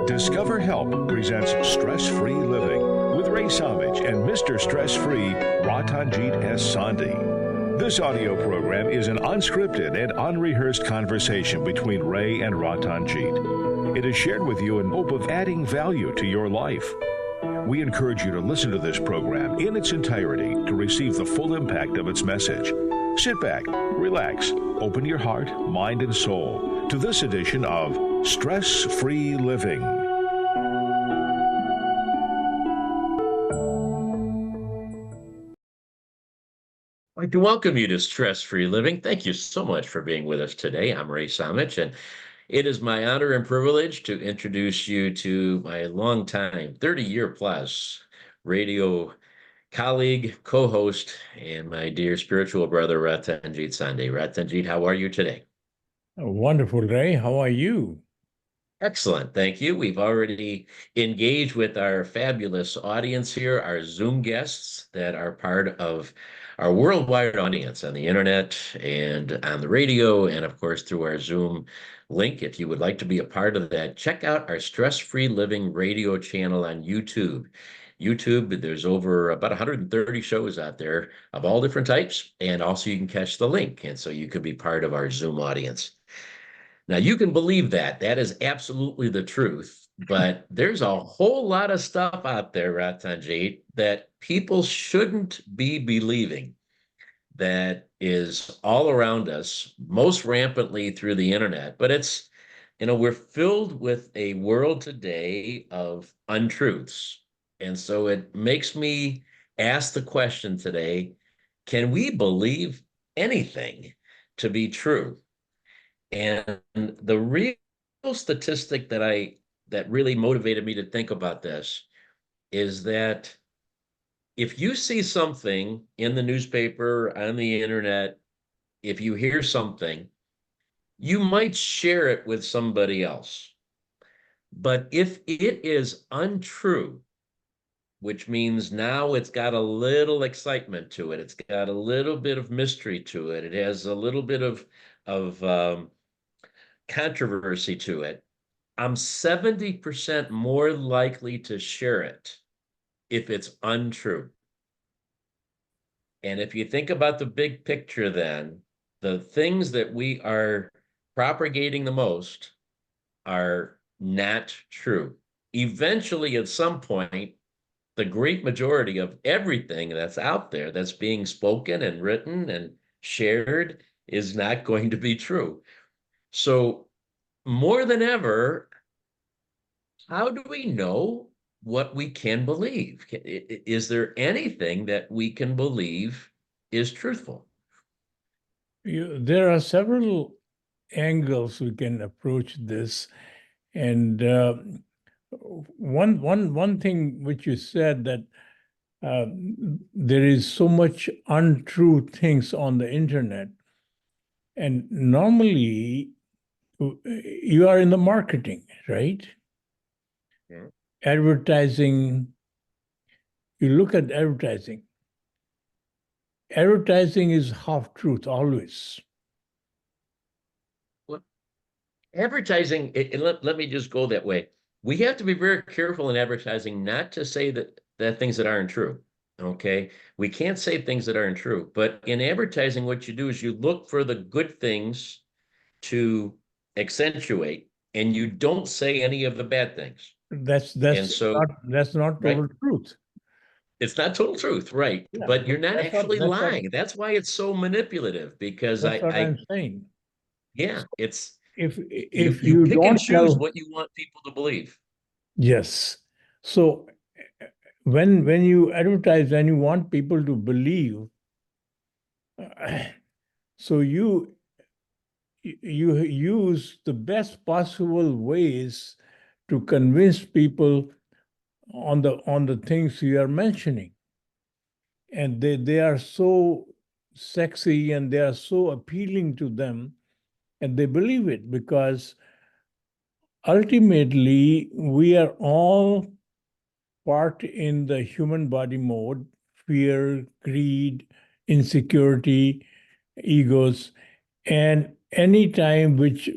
Discover Help presents Stress-Free Living with Ray Samich and Mr. Stress-Free Ratanjit S. Sandhi. This audio program is an unscripted and unrehearsed conversation between Ray and Ratanjit. It is shared with you in hope of adding value to your life. We encourage you to listen to this program in its entirety to receive the full impact of its message. Sit back, relax, open your heart, mind, and soul to this edition of Stress-Free Living. I'd like to welcome you to Stress-Free Living. Thank you so much for being with us today. I'm Ray Samich, and it is my honor and privilege to introduce you to my longtime, 30-year plus radio colleague, co-host, and my dear spiritual brother, Ratanjit Sandhi. Ratanjit, how are you today? Wonderful, Ray. How are you? Excellent. Thank you. We've already engaged with our fabulous audience here, our Zoom guests that are part of our worldwide audience on the internet and on the radio, and of course through our Zoom link. If you would like to be a part of that, check out our Stress-Free Living radio channel on YouTube. YouTube, there's over about 130 shows out there of all different types, and also you can catch the link, and so you could be part of our Zoom audience. Now, you can believe that. That is absolutely the truth. But there's a whole lot of stuff out there, Ratanjit, that people shouldn't be believing, that is all around us, most rampantly through the internet. But it's, we're filled with a world today of untruths. And so it makes me ask the question today, can we believe anything to be true? And the real statistic that really motivated me to think about this is that if you see something in the newspaper, on the internet, if you hear something, you might share it with somebody else. But if it is untrue, which means now it's got a little excitement to it, it's got a little bit of mystery to it, it has a little bit of controversy to it, I'm 70% more likely to share it if it's untrue. And if you think about the big picture, then the things that we are propagating the most are not true. Eventually, at some point, the great majority of everything that's out there that's being spoken and written and shared is not going to be true. So more than ever, how do we know what we can believe? Is there anything that we can believe is truthful? There are several angles we can approach this. And one thing which you said, that there is so much untrue things on the internet. And normally, you are in the marketing, right? Yeah. Advertising, you look at advertising. Advertising is half truth always. Well, advertising, let me just go that way. We have to be very careful in advertising not to say that things that aren't true. Okay, we can't say things that aren't true. But in advertising, what you do is you look for the good things to accentuate, and you don't say any of the bad things. That's not right? total truth. It's not total truth, right? Yeah, but you're not actually lying. That's why it's so manipulative, because that's what I'm saying. Yeah, So it's if you pick don't and choose what you want people to believe. Yes. So when you advertise and you want people to believe, so you use the best possible ways to convince people on the things you are mentioning. And they are so sexy and they are so appealing to them, and they believe it, because ultimately we are all part in the human body mode: fear, greed, insecurity, egos. And any time which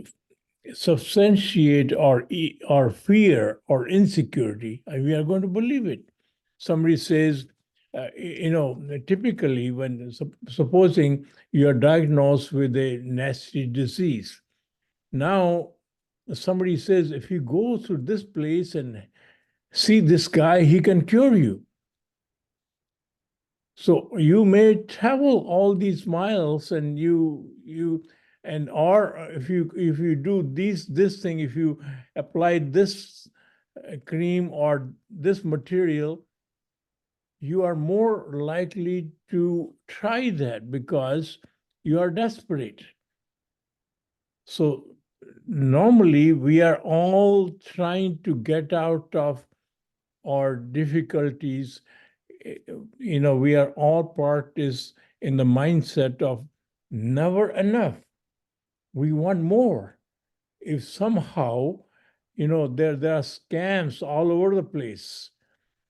substantiate or fear or insecurity, we are going to believe it. Somebody says, typically when supposing you are diagnosed with a nasty disease, now somebody says, if you go through this place and see this guy, he can cure you. So you may travel all these miles, and or if you do this thing, if you apply this cream or this material, you are more likely to try that because you are desperate. So normally we are all trying to get out of our difficulties. We are all part is in the mindset of never enough. We want more. If somehow, there are scams all over the place,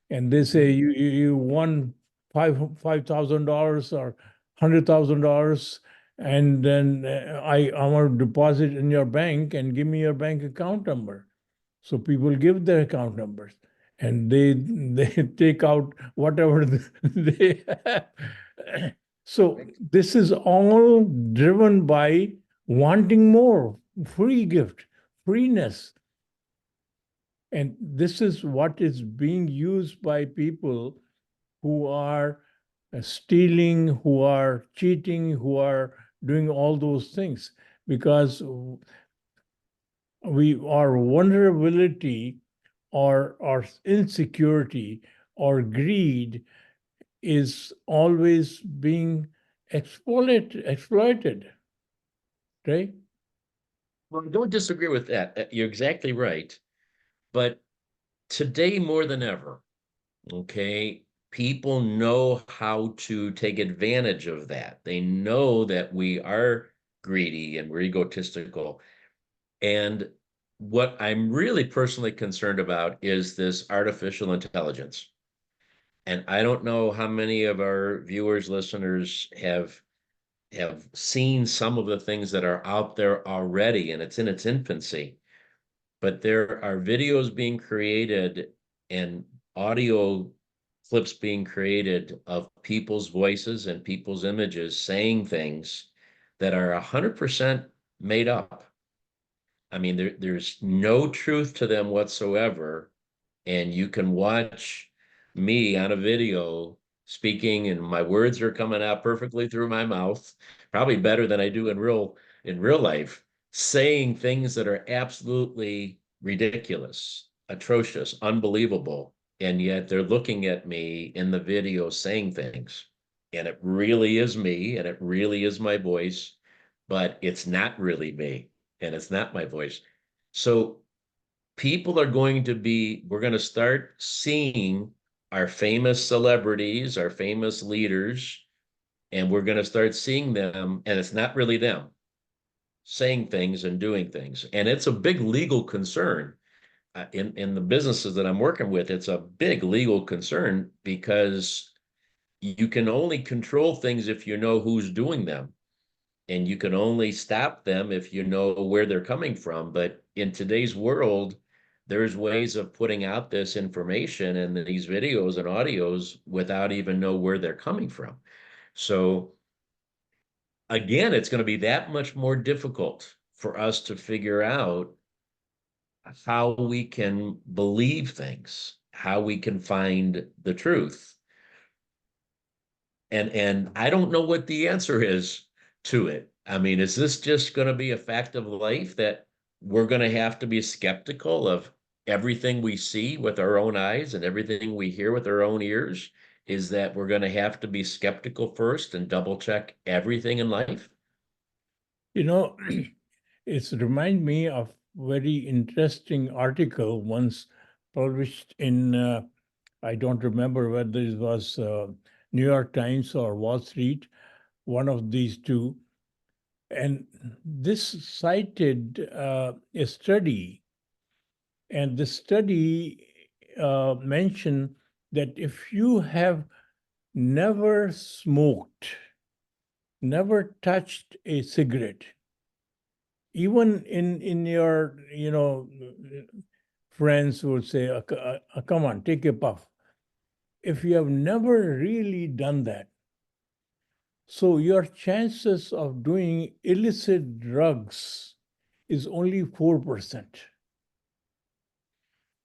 and they say you won $5,000 or $100,000, and then I want to deposit in your bank and give me your bank account number. So people give their account numbers, and they take out whatever they have. So this is all driven by wanting more, free gift, freeness. And this is what is being used by people who are stealing, who are cheating, who are doing all those things, because our vulnerability or our insecurity or greed is always being exploited, right? Well, I don't disagree with that. You're exactly right. But today more than ever, okay, people know how to take advantage of that. They know that we are greedy and we're egotistical. And what I'm really personally concerned about is this artificial intelligence. And I don't know how many of our viewers, listeners have seen some of the things that are out there already, and it's in its infancy. But there are videos being created and audio clips being created of people's voices and people's images saying things that are 100% made up. I mean, there's no truth to them whatsoever. And you can watch me on a video speaking, and my words are coming out perfectly through my mouth, probably better than I do in real life, saying things that are absolutely ridiculous, atrocious, unbelievable. And yet they're looking at me in the video saying things. And it really is me, and it really is my voice, but it's not really me, and it's not my voice. So we're going to start seeing our famous celebrities, our famous leaders, and we're going to start seeing them, and it's not really them saying things and doing things. And it's a big legal concern. In the businesses that I'm working with, it's a big legal concern because you can only control things if you know who's doing them. And you can only stop them if you know where they're coming from. But in today's world, there's ways of putting out this information and these videos and audios without even know where they're coming from. So again, it's going to be that much more difficult for us to figure out how we can believe things, how we can find the truth. And I don't know what the answer is to it. I mean, is this just going to be a fact of life that we're going to have to be skeptical of everything we see with our own eyes and everything we hear with our own ears? Is that we're going to have to be skeptical first and double check everything in life? You know, it's remind me of very interesting article once published in I don't remember whether it was New York Times or Wall Street, one of these two. And this cited a study, and the study mentioned that if you have never smoked, never touched a cigarette, Even in your, friends would say, come on, take a puff. If you have never really done that, so your chances of doing illicit drugs is only 4%.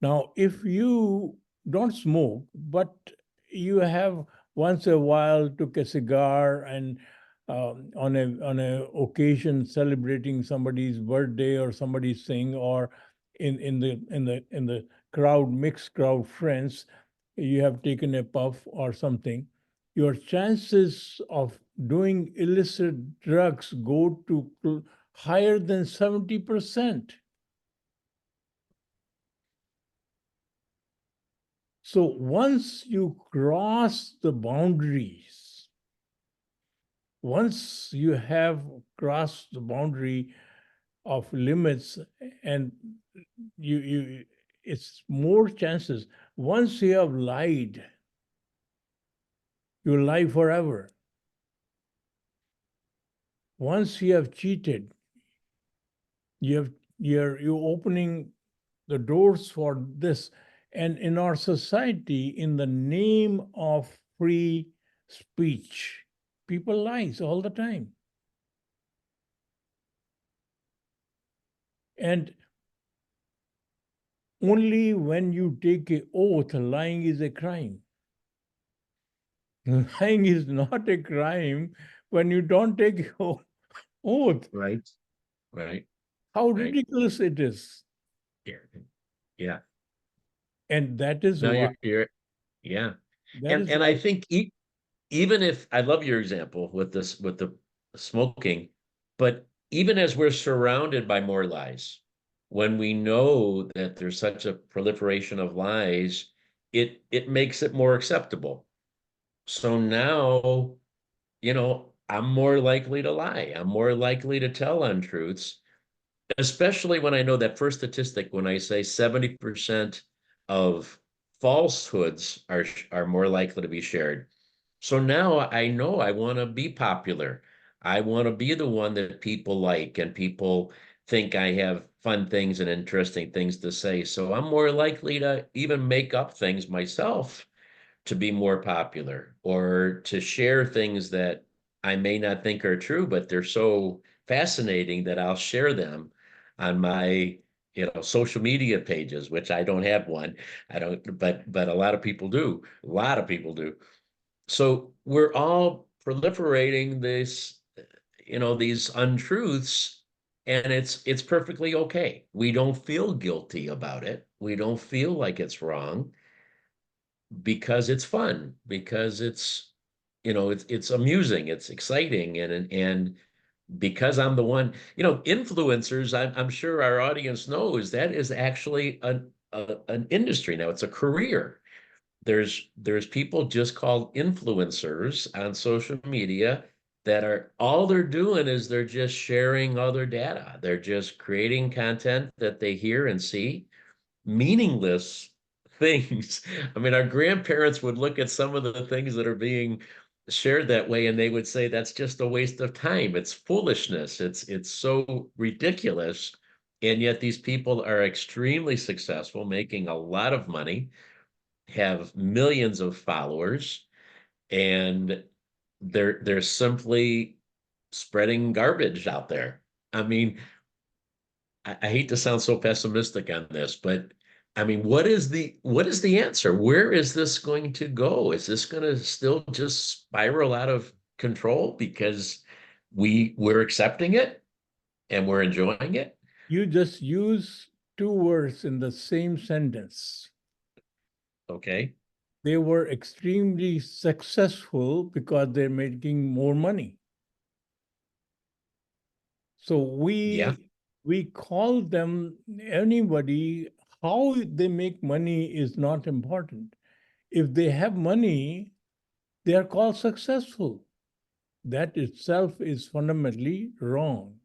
Now, if you don't smoke, but you have once a while took a cigar and on a occasion celebrating somebody's birthday or somebody's thing, or in the crowd, mixed crowd friends, you have taken a puff or something, your chances of doing illicit drugs go to higher than 70%. So once you cross the boundaries, once you have crossed the boundary of limits, and you it's more chances. Once you have lied, you lie forever. Once you have cheated, you're opening the doors for this. And in our society, in the name of free speech, people lies all the time. And only when you take an oath, lying is a crime. Lying is not a crime when you don't take an oath. Right. Right. How Right. ridiculous it is. Yeah. And that is No, why. yeah. That And is and why I think even if I love your example with the smoking, but even as we're surrounded by more lies, when we know that there's such a proliferation of lies, it makes it more acceptable. So now, I'm more likely to lie. I'm more likely to tell untruths, especially when I know that first statistic, when I say 70% of falsehoods are more likely to be shared. So now I know I want to be popular. I want to be the one that people like and people think I have fun things and interesting things to say. So I'm more likely to even make up things myself to be more popular, or to share things that I may not think are true, but they're so fascinating that I'll share them on my, social media pages, which I don't have one. I don't, but a lot of people do. A lot of people do. So we're all proliferating these untruths, and it's perfectly okay. We don't feel guilty about it. We don't feel like it's wrong, because it's fun, because it's amusing, it's exciting, and because I'm the one, influencers, I'm sure our audience knows that is actually an industry now. It's a career. There's people just called influencers on social media that are all they're doing is they're just sharing other data. They're just creating content that they hear and see, meaningless things. I mean, our grandparents would look at some of the things that are being shared that way, and they would say that's just a waste of time. It's foolishness. It's so ridiculous. And yet these people are extremely successful, making a lot of money, have millions of followers, and they're simply spreading garbage out there. I mean, I hate to sound so pessimistic on this, but I mean, what is the answer? Where is this going to go? Is this going to still just spiral out of control because we're accepting it and we're enjoying it? you just use two words in the same sentence. Okay. They were extremely successful because they're making more money. So Yeah. we call them anybody. How they make money is not important. If they have money, they are called successful. That itself is fundamentally wrong.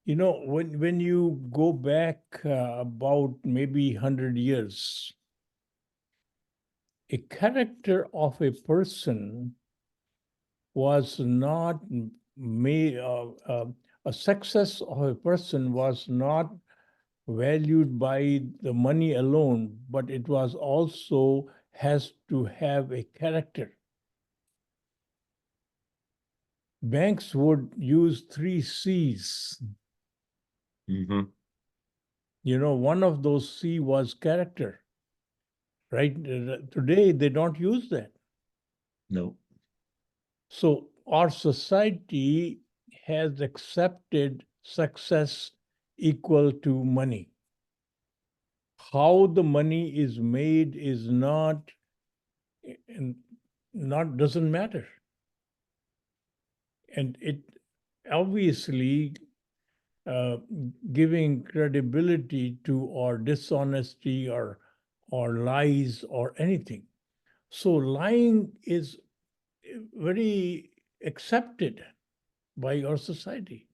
When you go back about maybe 100 years, a character of a person was not made a success of a person was not valued by the money alone, but it was also has to have a character. Banks would use 3 C's. Mm-hmm. One of those C was character, right? Today, they don't use that. No. So our society has accepted success equal to money. How the money is made is not doesn't matter. And it obviously uh, giving credibility to or dishonesty or lies or anything. So lying is very accepted by our society.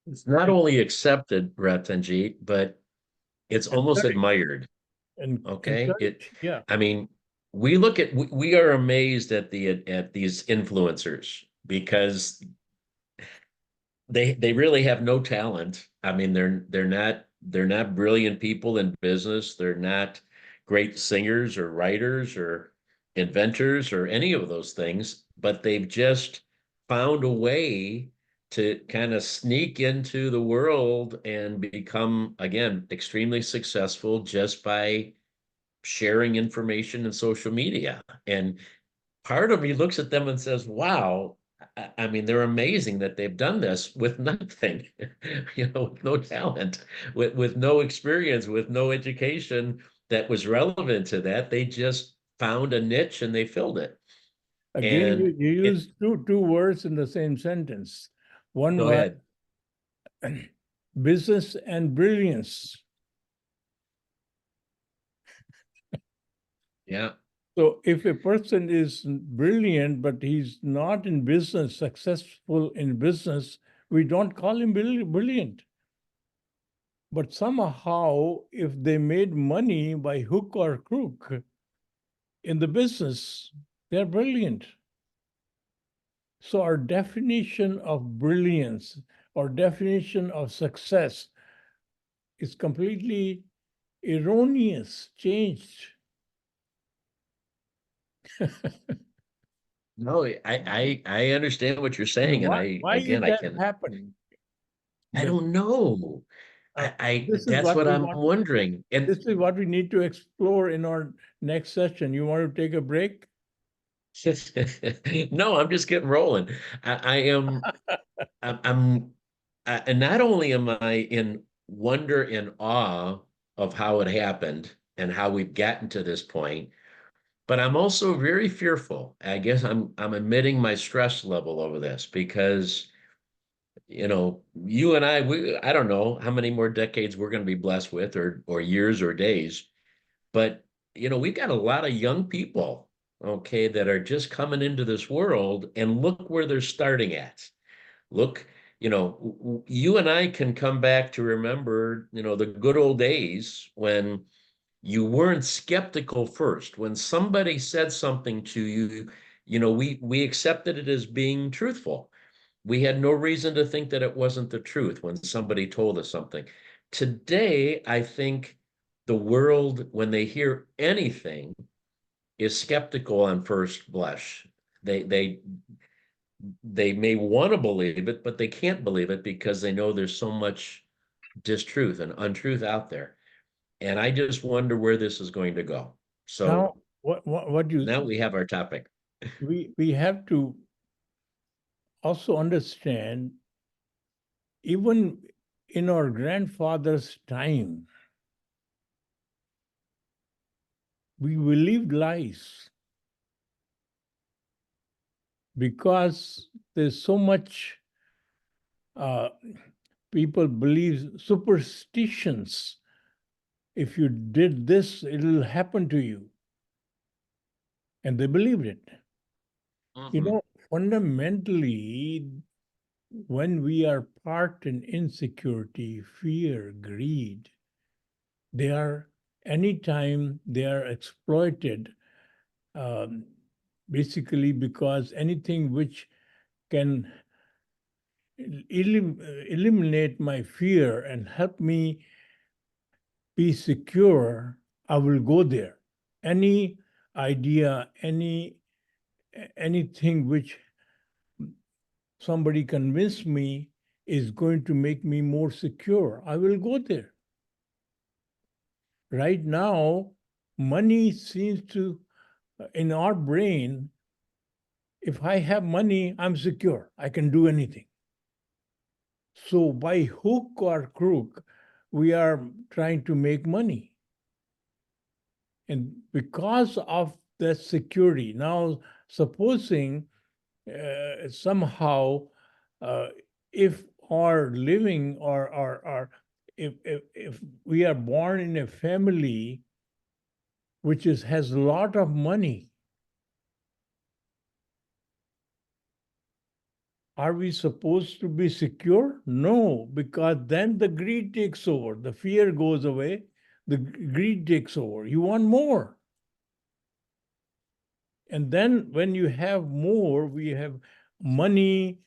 It's not only accepted, Ratanjit, but it's almost Encouraged. admired. And Okay. encourage, yeah. I mean, we are amazed at these influencers because they really have no talent. I mean, they're not brilliant people in business. They're not great singers or writers or inventors or any of those things, but they've just found a way to kind of sneak into the world and become, again, extremely successful just by sharing information in social media. And part of me looks at them and says, wow, I mean, they're amazing that they've done this with nothing, with no talent, with no experience, with no education that was relevant to that. They just found a niche and they filled it. Again, And you it, use two words in the same sentence. One go was ahead. business and brilliance. Yeah. So if a person is brilliant, but he's not in business, successful in business, we don't call him brilliant. But somehow, if they made money by hook or crook in the business, they're brilliant. So our definition of brilliance or definition of success is completely erroneous, changed. No, I understand what you're saying. And Why is again, that happening? I That don't know. this is That's what what we I'm want. wondering. And This is what we need to explore in our next session. You want to take a break? no, I'm just getting rolling. I am, I'm, and not only am I in wonder and awe of how it happened and how we've gotten to this point, but I'm also very fearful. I guess I'm admitting my stress level over this because, you and I don't know how many more decades we're going to be blessed with or years or days, but we've got a lot of young people, okay, that are just coming into this world and look where they're starting at. Look, you and I can come back to remember, the good old days when you weren't skeptical first. When somebody said something to you, we accepted it as being truthful. We had no reason to think that it wasn't the truth when somebody told us something. Today, I think the world, when they hear anything, is skeptical on first blush. They may want to believe it, but they can't believe it because they know there's so much distruth and untruth out there. And I just wonder where this is going to go. So Now, what you now we have our topic. we have to also understand, even in our grandfather's time, we believed lies because there's so much uh, people believe superstitions. If you did this, it'll happen to you. And they believed it. Mhm. Fundamentally, when we are part in insecurity, fear, greed, they are, anytime they are exploited, um, basically because anything which can eliminate my fear and help me be secure, I will go there. Any idea, anything which somebody convince me is going to make me more secure, I will go there. Right now, money seems to, in our brain, if I have money, I'm secure. I can do anything. So by hook or crook, we are trying to make money. And because of that security, now supposing somehow if our living or if we are born in a family which has a lot of money, are we supposed to be secure? No, because then the greed takes over. The fear goes away. The greed takes over. You want more. And then when you have more, we have money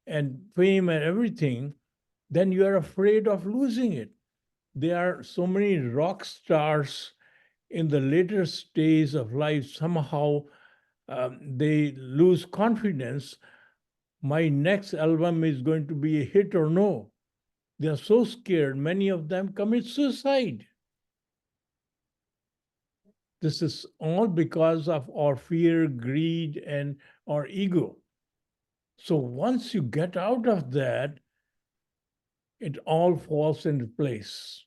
and fame and everything, then you are afraid of losing it. There are so many rock stars in the later stage of life, somehow they lose confidence. My next album is going to be a hit or no. They are so scared, many of them commit suicide. This is all because of our fear, greed, and our ego. So once you get out of that, it all falls into place.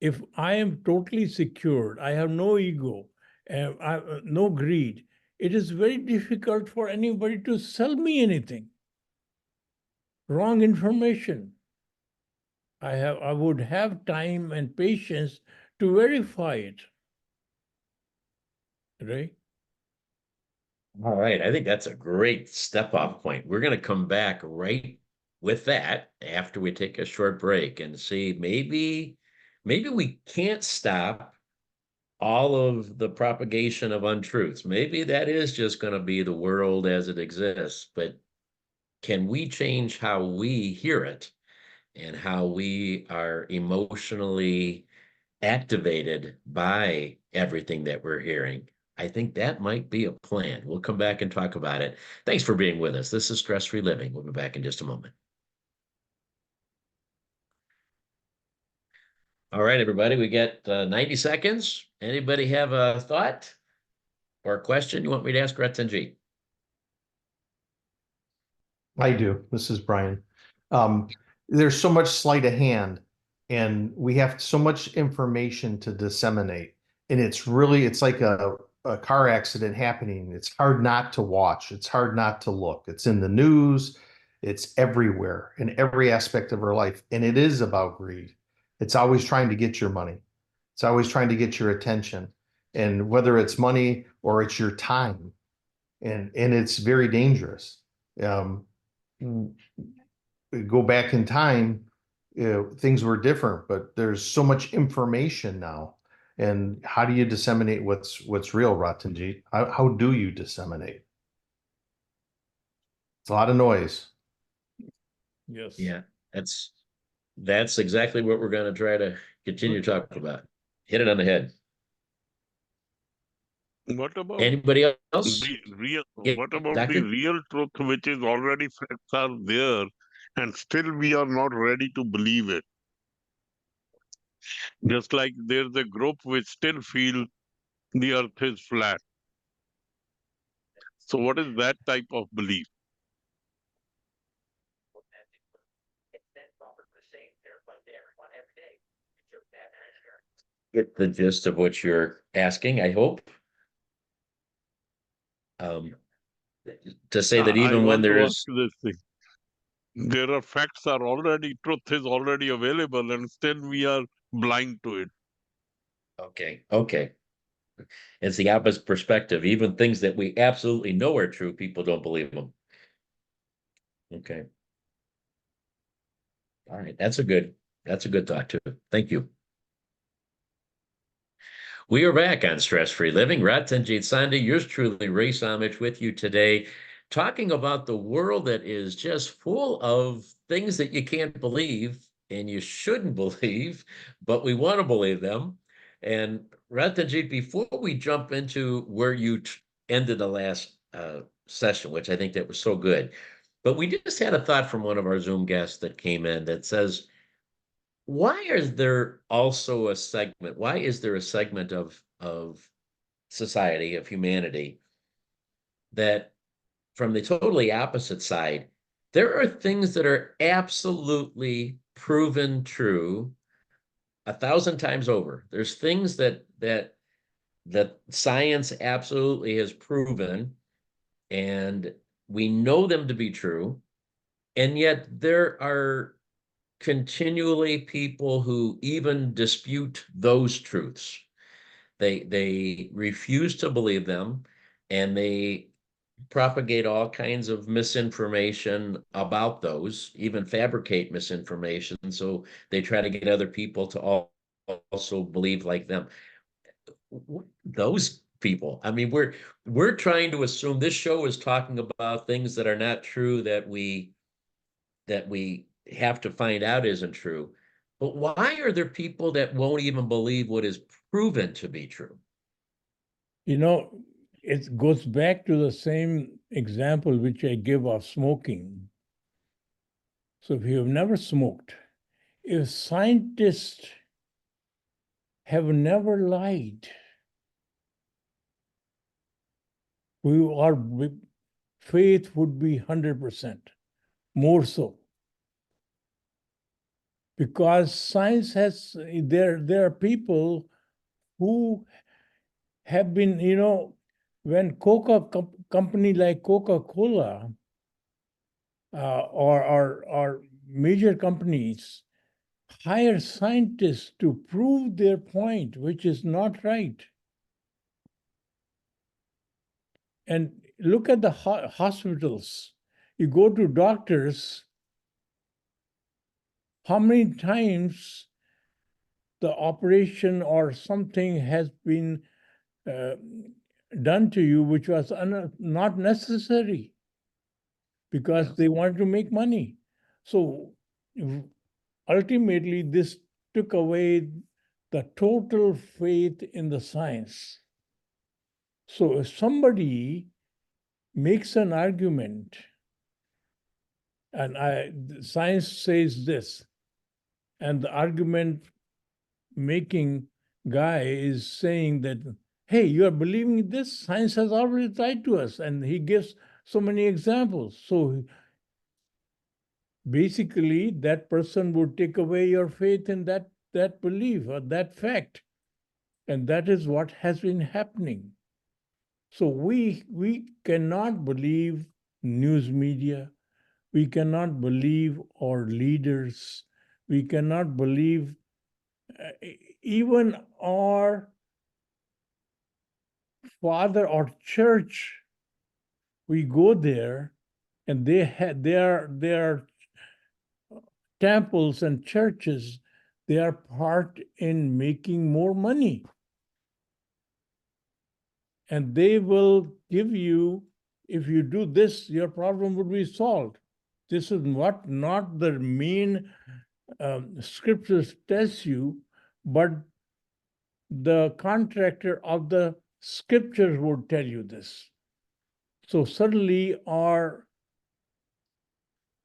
If I am totally secured, I have no ego, no greed, it is very difficult for anybody to sell me anything. Wrong information. I would have time and patience to verify it. Right? All right. I think that's a great step off point. We're going to come back right with that after we take a short break and see maybe we can't stop all of the propagation of untruths. Maybe that is just going to be the world as it exists, but can we change how we hear it and how we are emotionally activated by everything that we're hearing? I think that might be a plan. We'll come back and talk about it. Thanks for being with us. This is Stress Free Living. We'll be back in just a moment. All right, everybody, we got 90 seconds. Anybody have a thought or a question you want me to ask Ratanjit? I do. This is Brian. There's so much sleight of hand, and we have so much information to disseminate. And it's like a car accident happening. It's hard not to watch. It's hard not to look. It's in the news. It's everywhere in every aspect of our life. And it is about greed. It's always trying to get your money. It's always trying to get your attention. And whether it's money or it's your time. And it's very dangerous. Go back in time, things were different, but there's so much information now. And how do you disseminate what's real, Ratanjit? How do you disseminate? It's a lot of noise. Yes. Yeah, that's exactly what we're going to try to continue to talk about. Hit it on the head. What about Anybody else? the real? Yeah, What about Doctor? the real truth, which is already facts are there, and still we are not ready to believe it? Just like there's a group which still feel the earth is flat. So what is that type of belief? Get the gist of what you're asking, I hope. To say that I even when want to there ask is, this thing. There are facts are already, truth is already available, and still we are blind to it. okay. It's the opposite perspective. Even things that we absolutely know are true, people don't believe them. Okay. All right. That's a good thought too. Thank you. We are back on Stress Free Living. Ratanjit Sandhi, yours truly, Ray Samich, with you today, talking about the world that is just full of things that you can't believe and you shouldn't believe, but we want to believe them. And Ratanjit, before we jump into where you ended the last session, which I think that was so good, but we just had a thought from one of our Zoom guests that came in that says, why is there also a segment? Why is there a segment of society, of humanity, that from the totally opposite side, there are things that are absolutely proven true 1,000 times over. There's things that science absolutely has proven, and we know them to be true, and yet there are continually people who even dispute those truths. They refuse to believe them, and they propagate all kinds of misinformation about those, even fabricate misinformation. So they try to get other people to also believe like them. Those people, I mean, we're trying to assume this show is talking about things that are not true, that we have to find out isn't true. But why are there people that won't even believe what is proven to be true? You know, it goes back to the same example which I give of smoking. So if you have never smoked, if scientists have never lied, our faith would be 100%, more so. Because science has, there are people who have been, when company like Coca-Cola or major companies hire scientists to prove their point, which is not right. And look at the hospitals. You go to doctors, how many times the operation or something has been done to you which was not necessary because they wanted to make money. So ultimately, this took away the total faith in the science. So if somebody makes an argument and science says this, and the argument making guy is saying that, hey, you are believing this? Science has already tried to us. And he gives so many examples. So basically, that person would take away your faith in that belief or that fact. And that is what has been happening. So we cannot believe news media. We cannot believe our leaders. We cannot believe even our father or church. We go there, and their temples and churches, they are part in making more money. And they will give you, if you do this, your problem would be solved. This is what not the main scriptures tells you, but the contractor of the scriptures would tell you this. So suddenly our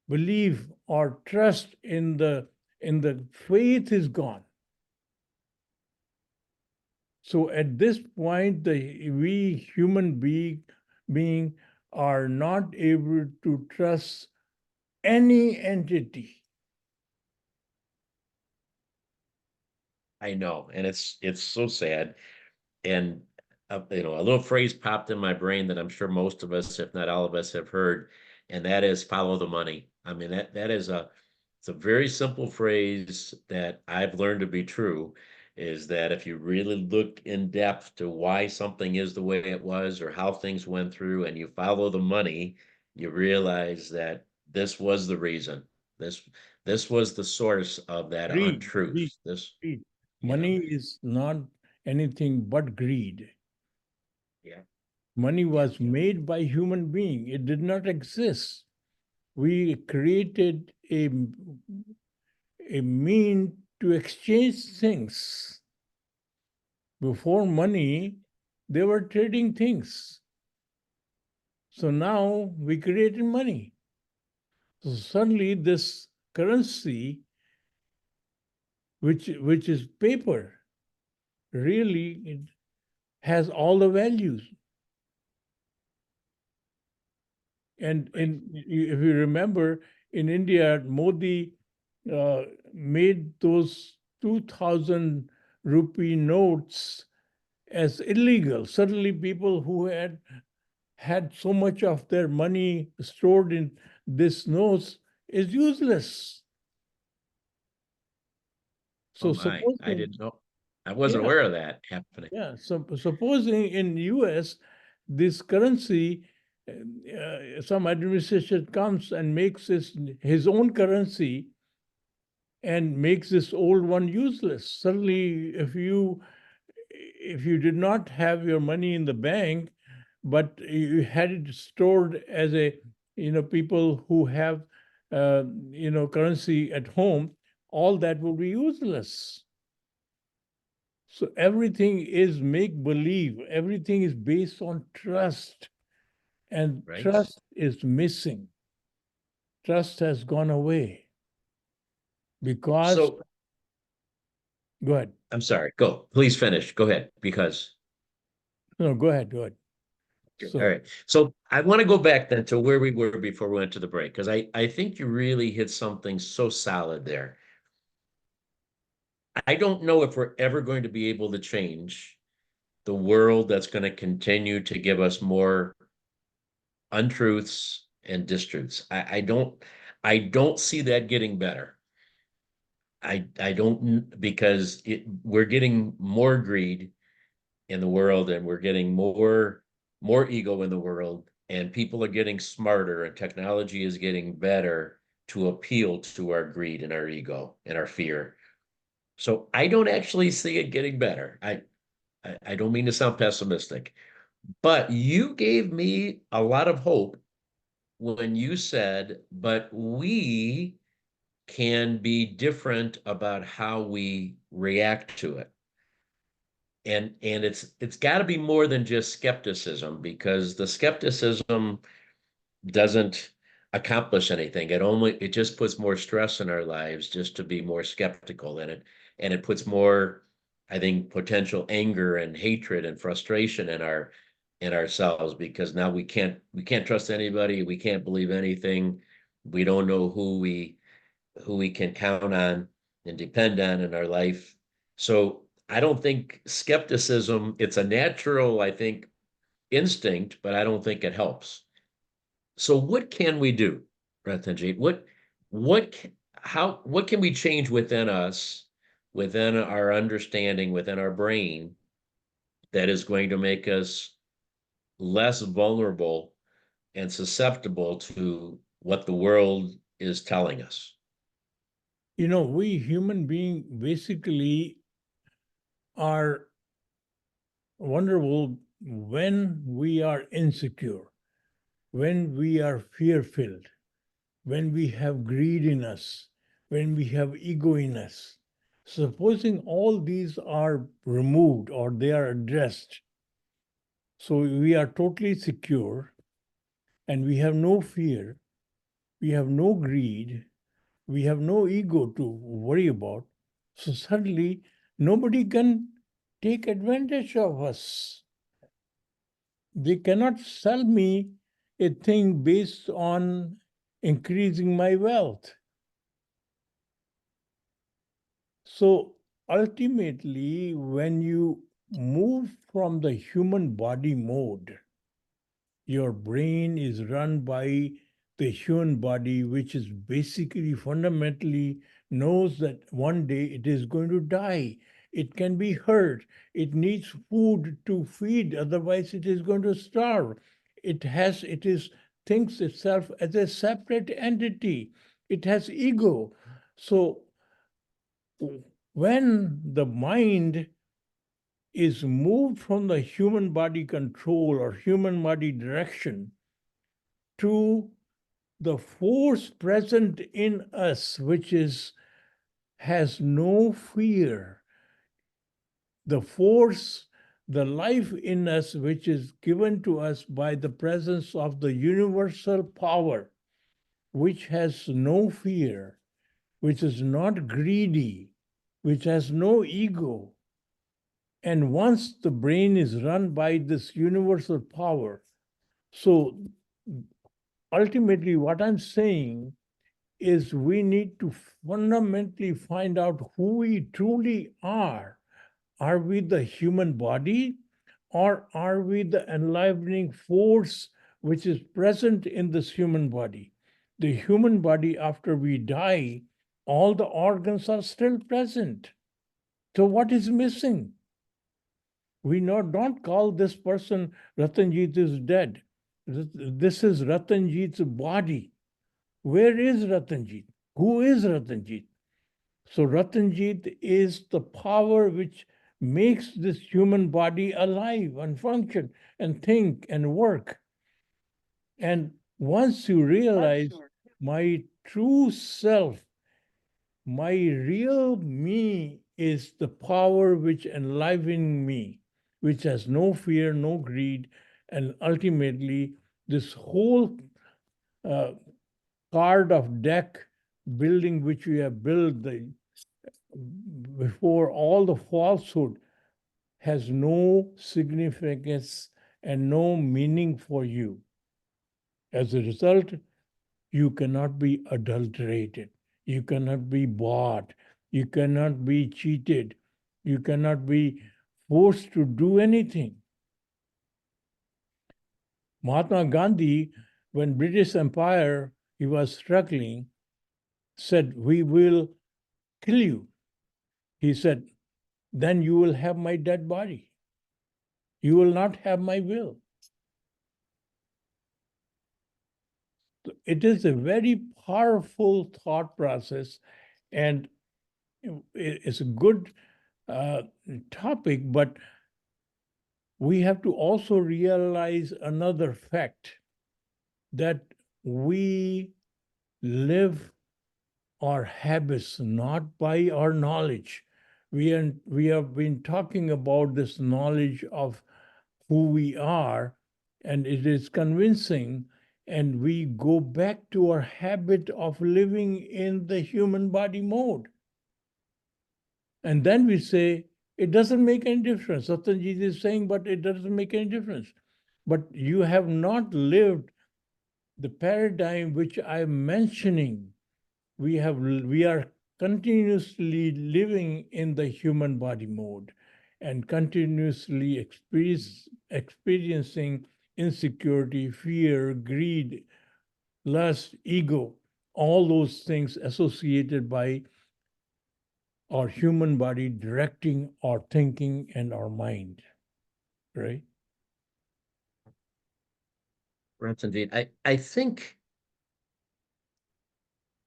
belief or trust in the faith is gone. So at this point, we human being are not able to trust any entity. I know, and it's so sad. And a little phrase popped in my brain that I'm sure most of us, if not all of us, have heard, and that is follow the money. I mean, that is it's a very simple phrase that I've learned to be true, is that if you really look in depth to why something is the way it was or how things went through, and you follow the money, you realize that this was the reason. This was the source of that untruth. Money is not anything but greed. Yeah. Money was made by human being. It did not exist. We created a mean to exchange things. Before money, they were trading things. So now we created money. So suddenly this currency, which is paper, really it has all the values. And if you remember, in India, Modi made those 2,000 rupee notes as illegal. Suddenly, people who had so much of their money stored in this notes is useless. So Oh my, I supposing, didn't know. I wasn't yeah, aware of that happening. yeah. So supposing in US, this currency, some administration comes and makes his own currency and makes this old one useless. Suddenly, if you did not have your money in the bank, but you had it stored as a, people who have, currency at home, all that will be useless. So everything is make believe. Everything is based on trust, and Right. trust is missing. Trust has gone away because. So Go ahead. I'm sorry. Go. Please finish. Go ahead. Because No, go ahead. Go ahead. all right. So I want to go back then to where we were before we went to the break, because I think you really hit something so solid there. I don't know if we're ever going to be able to change the world that's going to continue to give us more untruths and distruths. I don't see that getting better. I don't, because we're getting more greed in the world, and we're getting more ego in the world, and people are getting smarter, and technology is getting better to appeal to our greed and our ego and our fear. So I don't actually see it getting better. I don't mean to sound pessimistic, but you gave me a lot of hope when you said, but we can be different about how we react to it. And it's got to be more than just skepticism, because the skepticism doesn't accomplish anything. It just puts more stress in our lives just to be more skeptical, and it puts more, I think, potential anger and hatred and frustration in ourselves, because now we can't trust anybody, we can't believe anything, we don't know who we can count on and depend on in our life. So I don't think skepticism, it's a natural, I think, instinct, but I don't think it helps. So what can we do, Ratanjit? What can we change within us, within our understanding, within our brain, that is going to make us less vulnerable and susceptible to what the world is telling us? We human beings basically are vulnerable when we are insecure, when we are fear filled, when we have greed in us, when we have ego in us. Supposing all these are removed or they are addressed, so we are totally secure and we have no fear, we have no greed, we have no ego to worry about. So suddenly, nobody can take advantage of us. They cannot sell me a thing based on increasing my wealth. So ultimately, when you move from the human body mode, your brain is run by the human body, which is basically fundamentally knows that one day it is going to die. It can be hurt. It needs food to feed, otherwise it is going to starve. It is thinks itself as a separate entity. It has ego. So when the mind is moved from the human body control or human body direction to the force present in us, which has no fear. The force, the life in us, which is given to us by the presence of the universal power, which has no fear, which is not greedy, which has no ego. And once the brain is run by this universal power, so ultimately what I'm saying is we need to fundamentally find out who we truly are. Are we the human body, or are we the enlivening force which is present in this human body? The human body, after we die, all the organs are still present. So what is missing? We don't call this person Ratanjit is dead. This is Ratanjit's body. Where is Ratanjit? Who is Ratanjit? So Ratanjit is the power which makes this human body alive and function and think and work. And once you realize my true self, my real me is the power which enlivens me, which has no fear, no greed, and ultimately this whole card of deck building which we have built before all the falsehood has no significance and no meaning for you. As a result, you cannot be adulterated. You cannot be bought. You cannot be cheated. You cannot be forced to do anything. Mahatma Gandhi, when British Empire, he was struggling, said, "We will kill you." He said, "Then you will have my dead body. You will not have my will." It is a very powerful thought process, and it's a good topic, but we have to also realize another fact, that we live our habits not by our knowledge. We have been talking about this knowledge of who we are, and it is convincing, and we go back to our habit of living in the human body mode. And then we say, it doesn't make any difference. Satanjit is saying, but it doesn't make any difference. But you have not lived the paradigm which I'm mentioning. We are continuously living in the human body mode and continuously experiencing insecurity, fear, greed, lust, ego, all those things associated by our human body directing our thinking and our mind, right? Ratanjit, I think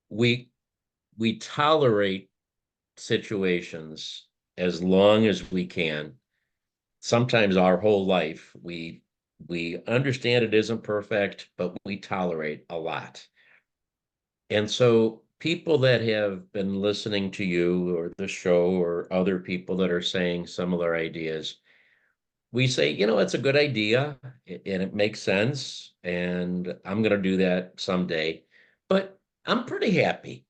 we tolerate situations as long as we can. Sometimes our whole life, we understand it isn't perfect, but we tolerate a lot. And so people that have been listening to you or the show or other people that are saying similar ideas, we say, it's a good idea and it makes sense, and I'm going to do that someday. But I'm pretty happy,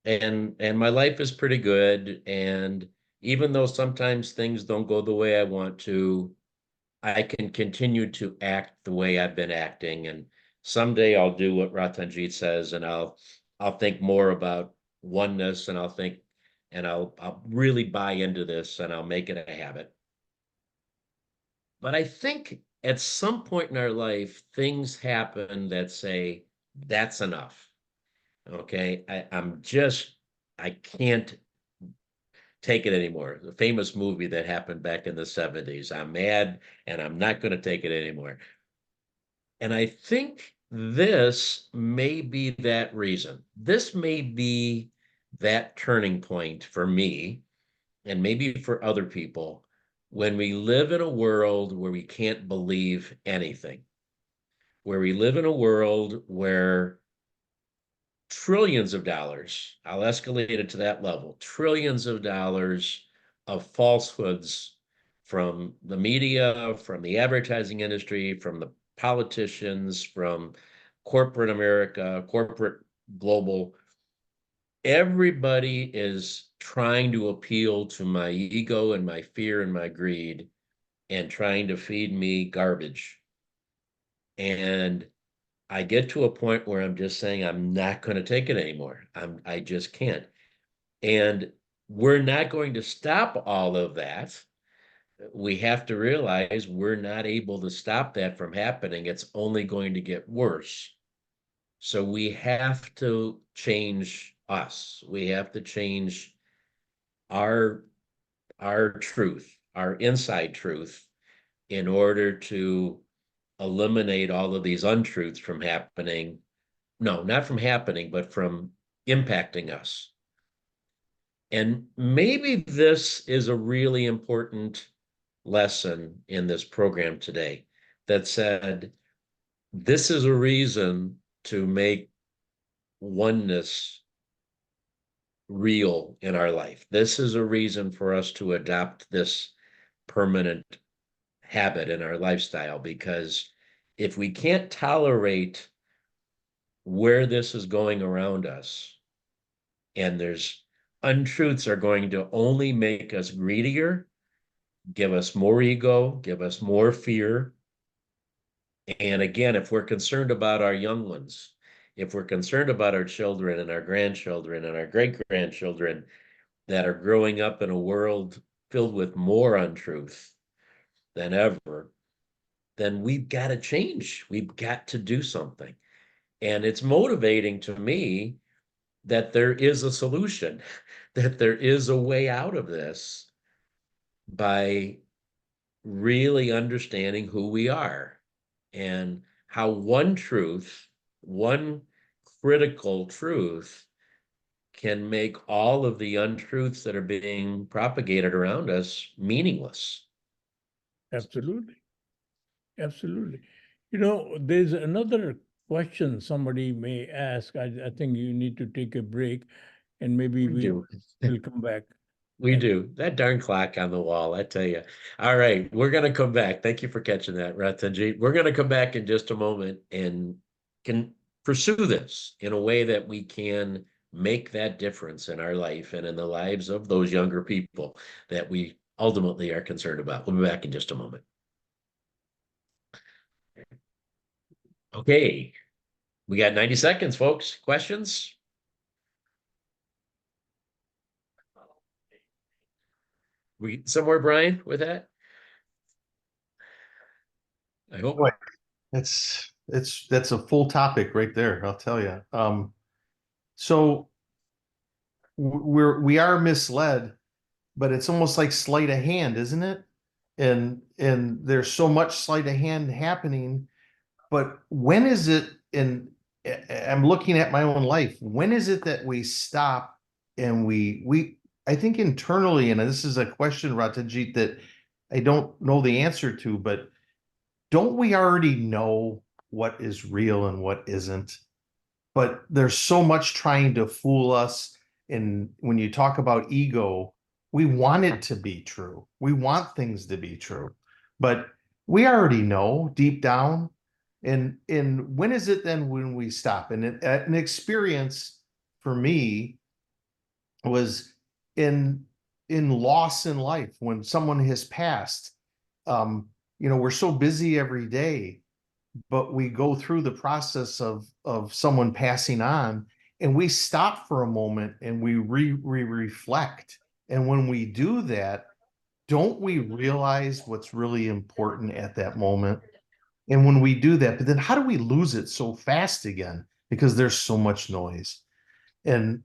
and my life is pretty good. And even though sometimes things don't go the way I want to, I can continue to act the way I've been acting. And someday I'll do what Ratanjit says, and I'll think more about oneness, and I'll really buy into this, and I'll make it a habit. But I think at some point in our life, things happen that say, that's enough. Okay. I can't take it anymore. The famous movie that happened back in the 70s. I'm mad and I'm not going to take it anymore. And I think this may be that reason. This may be that turning point for me, and maybe for other people, when we live in a world where we can't believe anything, where we live in a world where trillions of dollars, I'll escalate it to that level, trillions of dollars of falsehoods from the media, from the advertising industry, from the politicians, from corporate America, corporate global. Everybody is trying to appeal to my ego and my fear and my greed and trying to feed me garbage. And I get to a point where I'm just saying I'm not going to take it anymore. I just can't. And we're not going to stop all of that. We have to realize we're not able to stop that from happening. It's only going to get worse. So we have to change us. We have to change our truth, our inside truth, in order to eliminate all of these untruths from happening. No, not from happening, but from impacting us. And maybe this is a really important lesson in this program today that said, this is a reason to make oneness real in our life. This is a reason for us to adopt this permanent habit in our lifestyle, because if we can't tolerate where this is going around us, and there's untruths are going to only make us greedier, give us more ego, give us more fear. And again, if we're concerned about our young ones, if we're concerned about our children and our grandchildren and our great-grandchildren that are growing up in a world filled with more untruth than ever, then we've got to change. We've got to do something. And it's motivating to me that there is a solution, that there is a way out of this by really understanding who we are and how one truth, one critical truth, can make all of the untruths that are being propagated around us meaningless. Absolutely. Absolutely. You know, there's another question somebody may ask. I think you need to take a break and maybe We do. we'll come back. We And- do. That darn clock on the wall, I tell you. All right, we're going to come back. Thank you for catching that, Ratanjit. We're going to come back in just a moment and can pursue this in a way that we can make that difference in our life and in the lives of those younger people that we ultimately are concerned about. We'll be back in just a moment. Okay, we got 90 seconds, folks. Questions? We somewhere, Brian, with that? I hope. Boy, that's a full topic right there, I'll tell you. So we are misled, but it's almost like sleight of hand, isn't it? And there's so much sleight of hand happening, but when is it, and I'm looking at my own life, when is it that we stop and we I think internally, and this is a question, Ratanjit, that I don't know the answer to, but don't we already know what is real and what isn't? But there's so much trying to fool us. And when you talk about ego, we want it to be true. We want things to be true, but we already know deep down. And when is it then when we stop? And an experience for me was in loss in life, when someone has passed. We're so busy every day, but we go through the process of someone passing on, and we stop for a moment and we reflect. And when we do that, don't we realize what's really important at that moment? And when we do that, but then how do we lose it so fast again? Because there's so much noise. And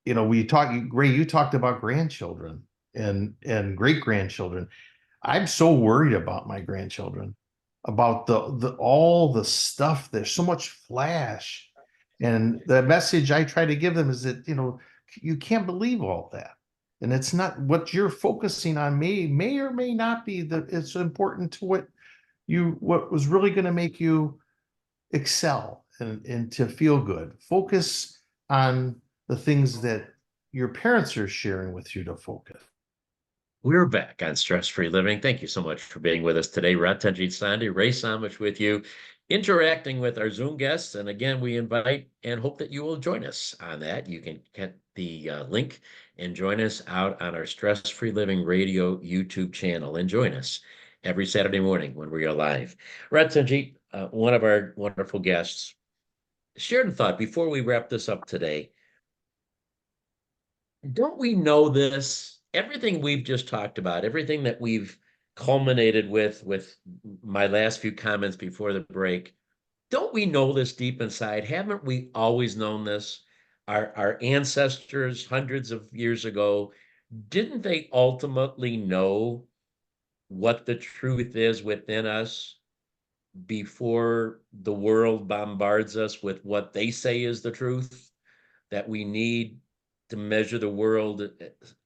Ray, you talked about grandchildren and great grandchildren. I'm so worried about my grandchildren, about all the stuff. There's so much flash. And the message I try to give them is that, you can't believe all that. And it's not what you're focusing on may or may not be it's important to what was really going to make you excel and to feel good. Focus on the things that your parents are sharing with you to focus. We're back on Stress Free Living. Thank you so much for being with us today. Ratanjit and Ray Samich with you, interacting with our Zoom guests. And again, we invite and hope that you will join us on that. You can get the link and join us out on our Stress Free Living Radio YouTube channel and join us every Saturday morning when we are live. Ratanjit, one of our wonderful guests, shared a thought before we wrap this up today. Don't we know this? Everything we've just talked about, everything that we've culminated with my last few comments before the break, don't we know this deep inside? Haven't we always known this? Our ancestors hundreds of years ago, didn't they ultimately know what the truth is within us before the world bombards us with what they say is the truth? That we need to measure the world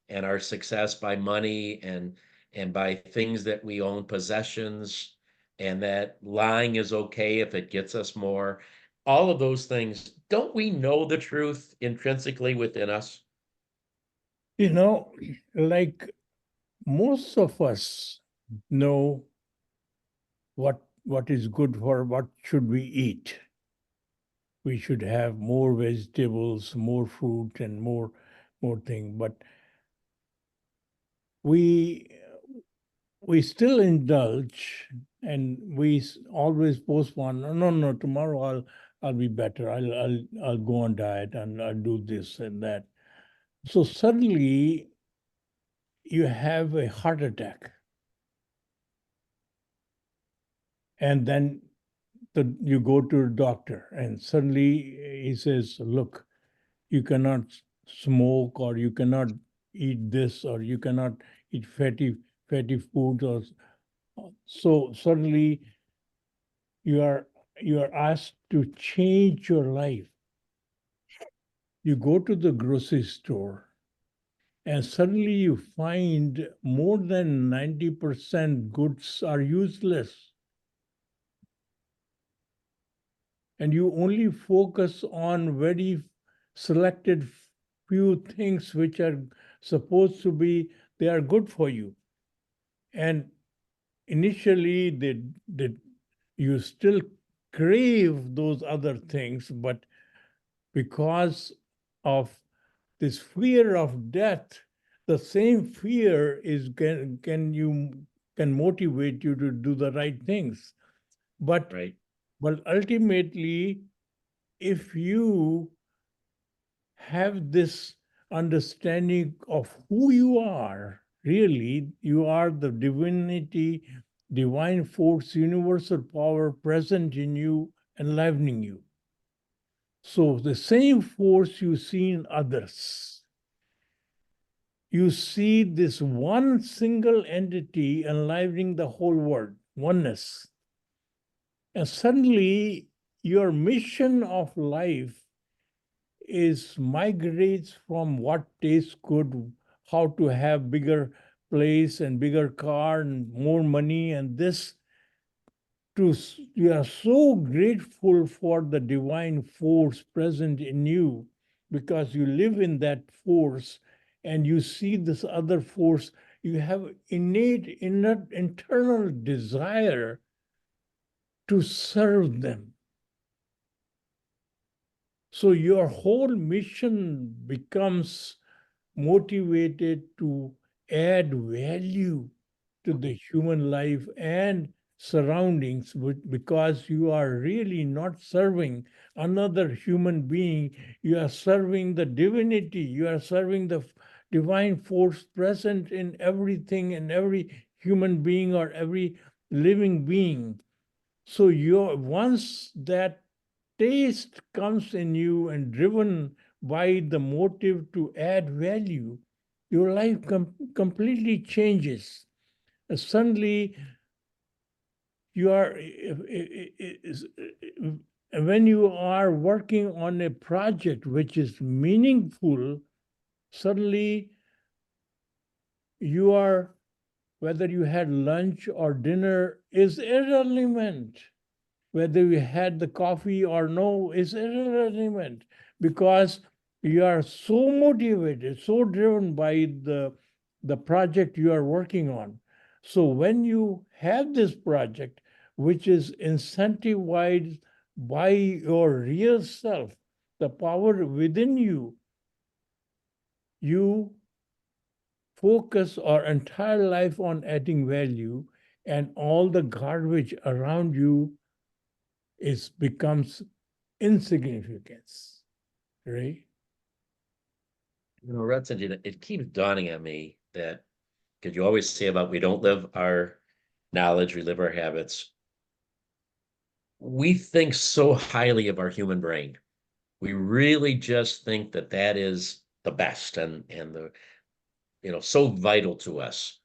and our success by money and by things that we own, possessions, and that lying is okay if it gets us more. All of those things, don't we know the truth intrinsically within us? You know, like most of us know what is good for what should we eat. We should have more vegetables, more fruit, and more thing. But we still indulge, and we always postpone. No, tomorrow I'll be better. I'll go on diet and I'll do this and that. So suddenly you have a heart attack, and then you go to a doctor, and suddenly he says, "Look, you cannot smoke, or you cannot eat this, or you cannot eat fatty foods." Or so suddenly you are asked to change your life. You go to the grocery store, and suddenly you find more than 90% goods are useless. And you only focus on very selected few things which are supposed to be, they are good for you. And initially you still crave those other things, but because of this fear of death, the same fear is can motivate you to do the right things. But Right. ultimately, if you have this understanding of who you are, really, you are the divinity, divine force, universal power present in you, enlivening you. So the same force you see in others, you see this one single entity enlivening the whole world, oneness. And suddenly your mission of life is migrates from what tastes good, how to have bigger place and bigger car and more money and this, to you are so grateful for the divine force present in you because you live in that force and you see this other force. You have innate internal desire to serve them. So your whole mission becomes motivated to add value to the human life and surroundings because you are really not serving another human being. You are serving the divinity. You are serving the divine force present in everything and every human being or every living being. So once that taste comes in you and driven by the motive to add value, your life completely changes. Suddenly, you are, when you are working on a project which is meaningful, suddenly you are, whether you had lunch or dinner is irrelevant. Whether you had the coffee or no is irrelevant, because you are so motivated, so driven by the project you are working on. So when you have this project, which is incentivized by your real self, the power within you, you focus our entire life on adding value, and all the garbage around you becomes insignificance, right? Ratanjit, it keeps dawning on me that, because you always say about we don't live our knowledge, we live our habits. We think so highly of our human brain. We really just think that that is the best and the, so vital to us.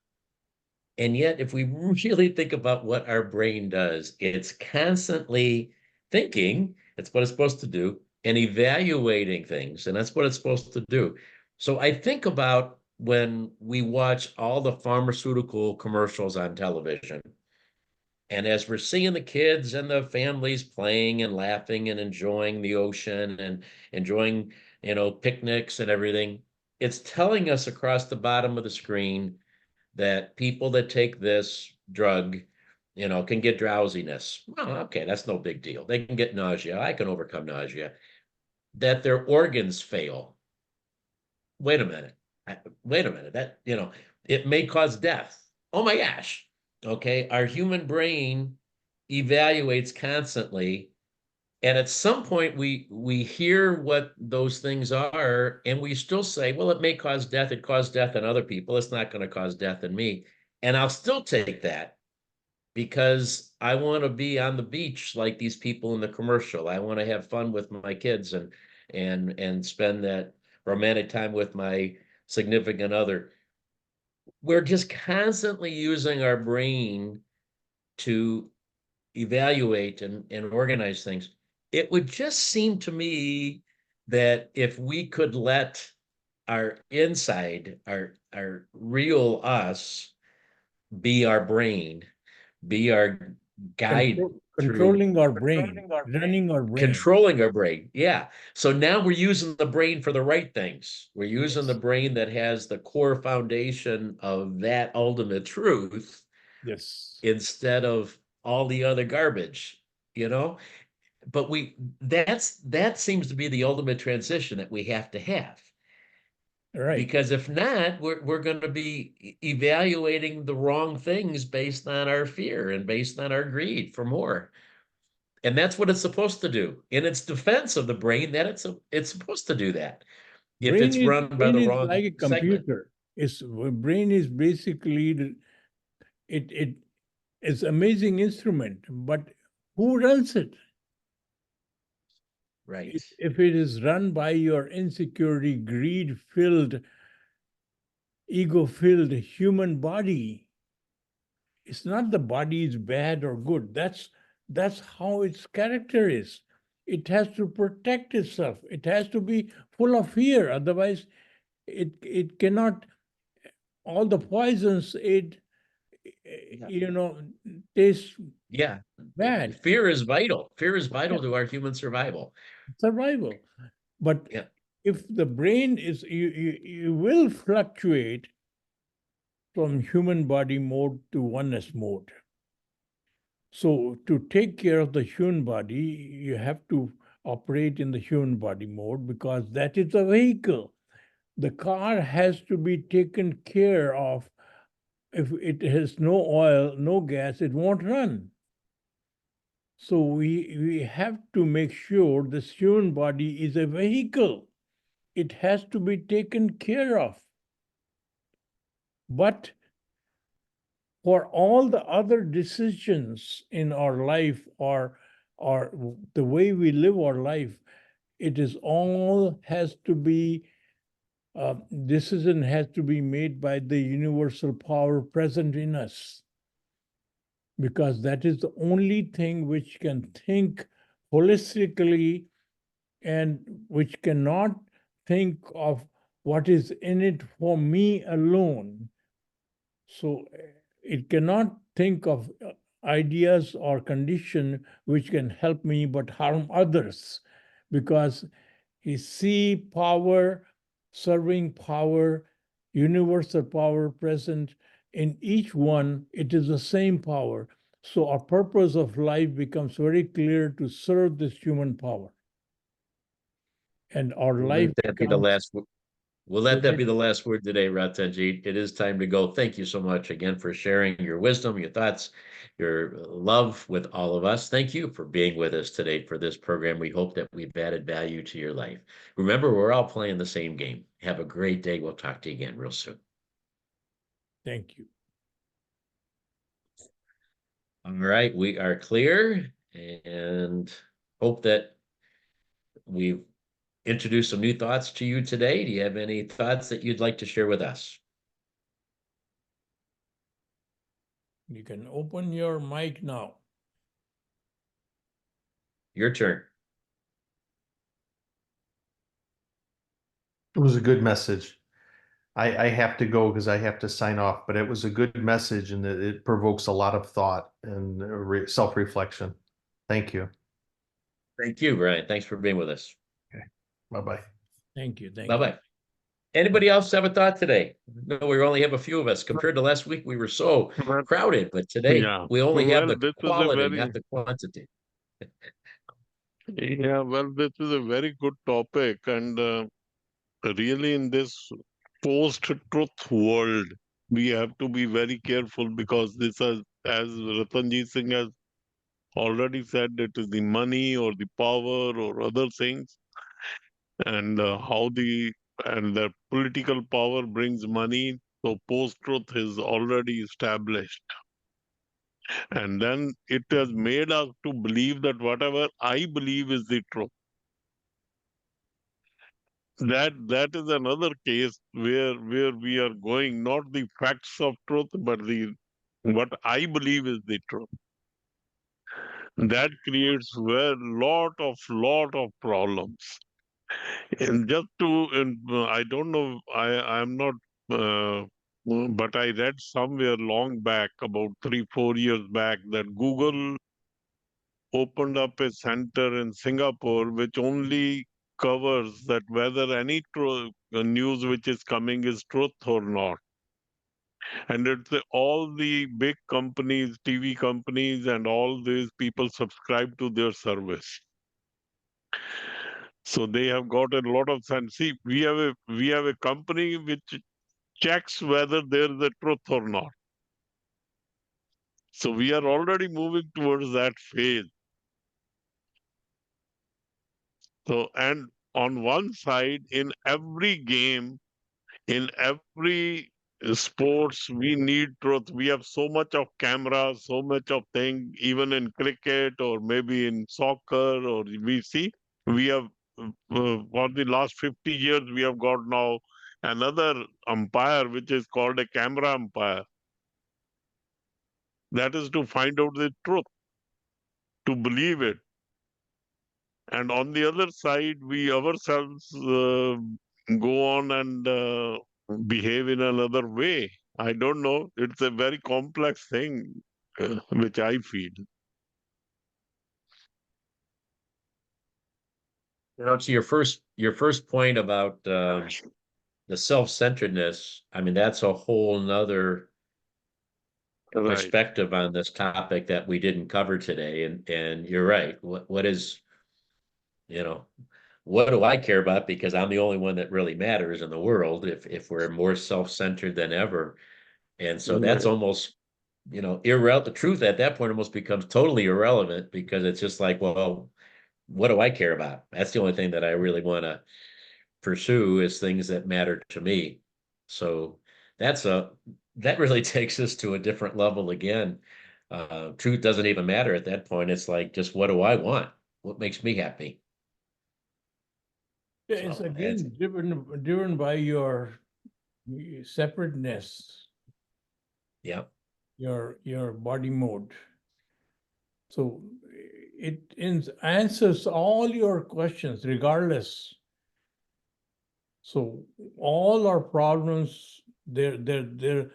And yet, if we really think about what our brain does, it's constantly thinking, that's what it's supposed to do, and evaluating things, and that's what it's supposed to do. So I think about when we watch all the pharmaceutical commercials on television, and as we're seeing the kids and the families playing and laughing and enjoying the ocean and enjoying, picnics and everything, it's telling us across the bottom of the screen that people that take this drug, can get drowsiness. Well, okay, that's no big deal. They can get nausea. I can overcome nausea. That their organs fail. Wait a minute. Wait a minute. That, it may cause death. Oh my gosh. Okay. Our human brain evaluates constantly. And at some point we hear what those things are, and we still say, well, it may cause death. It caused death in other people. It's not going to cause death in me. And I'll still take that because I want to be on the beach like these people in the commercial. I want to have fun with my kids and spend that romantic time with my significant other. We're just constantly using our brain to evaluate and organize things. It would just seem to me that if we could let our inside, our real us, be our brain, be our guide through Controlling our brain, running our brain. controlling our brain. Yeah. So now we're using the brain for the right things. We're using the Yes. brain that has the core foundation of that ultimate truth Yes. instead of all the other garbage, but that seems to be the ultimate transition that we have to have. Right. Because if not, we're going to be evaluating the wrong things based on our fear and based on our greed for more. And that's what it's supposed to do. In its defense of the brain, that it's supposed to do that if Brain it's is run by brain the is wrong like a segment. computer. Brain is basically it is amazing instrument, but who runs it? Right. If it is run by your insecurity, greed-filled, ego-filled human body, it's not the body is bad or good. That's how its character is. It has to protect itself. It has to be full of fear. Otherwise, it cannot. All the poisons it taste Yeah. bad. Fear is vital. Fear is vital to our human survival. Survival. But Yeah. if the brain is, you will fluctuate from human body mode to oneness mode. So to take care of the human body, you have to operate in the human body mode because that is the vehicle. The car has to be taken care of. If it has no oil, no gas, it won't run. So we have to make sure this human body is a vehicle. It has to be taken care of. But for all the other decisions in our life or the way we live our life, it is all has to be decision has to be made by the universal power present in us, because that is the only thing which can think holistically and which cannot think of what is in it for me alone. So it cannot think of ideas or condition which can help me but harm others, because he see power, serving power, universal power present in each one. It is the same power. So our purpose of life becomes very clear, to serve this human power. And our life Let that be the becomes, last. We'll let that be the last word today, Ratanjit. It is time to go. Thank you so much again for sharing your wisdom, your thoughts, your love with all of us. Thank you for being with us today for this program. We hope that we've added value to your life. Remember, we're all playing the same game. Have a great day. We'll talk to you again real soon. Thank you. All right, we are clear, and hope that we've introduced some new thoughts to you today. Do you have any thoughts that you'd like to share with us? You can open your mic now. Your turn. It was a good message. I have to go because I have to sign off, but it was a good message, and it provokes a lot of thought and self-reflection. Thank you. Thank you, Brian. Thanks for being with us. Okay. Bye-bye. Thank you. Thank Bye-bye. Anybody else have a thought today? No, we only have a few of us. Compared to last week, we were so But crowded, but today yeah, we only have well, the this is a quality, very not the quantity. yeah, well, this is a very good topic, and really in this post-truth world, we have to be very careful because this is, as Ratanjit Singh has already said, it is the money or the power or other things, and how the political power brings money. So post-truth is already established. And then it has made us to believe that whatever I believe is the truth. That is another case where we are going, not the facts of truth, but the what I believe is the truth. That creates a lot of problems. And just to, and I don't know, I'm not, but I read somewhere long back, about 3-4 years back, that Google opened up a center in Singapore which only covers that whether any news which is coming is truth or not. And it's all the big companies, TV companies, and all these people subscribe to their service. So they have got a lot of sense. See, we have a company which checks whether there is a truth or not. So we are already moving towards that phase. So, and on one side, in every game, in every sports, we need truth. We have so much of cameras, so much of thing, even in cricket or maybe in soccer, or we see, we have, for the last 50 years, we have got now another umpire, which is called a camera umpire. That is to find out the truth, to believe it. And on the other side, we ourselves go on and behave in another way. I don't know. It's a very complex thing, which I feel. To your first point about the self-centeredness, I mean, that's a whole nother Right. perspective on this topic that we didn't cover today. And you're right. What is, what do I care about? Because I'm the only one that really matters in the world if we're more self-centered than ever. And so that's Right. almost, irrelevant. The truth at that point almost becomes totally irrelevant, because it's just like, well, what do I care about? That's the only thing that I really want to pursue, is things that matter to me. So that really takes us to a different level again. Truth doesn't even matter at that point. It's like, just what do I want? What makes me happy? Yeah, it's So again driven by your separateness, yeah. your body mode. So it answers all your questions regardless. So all our problems, they're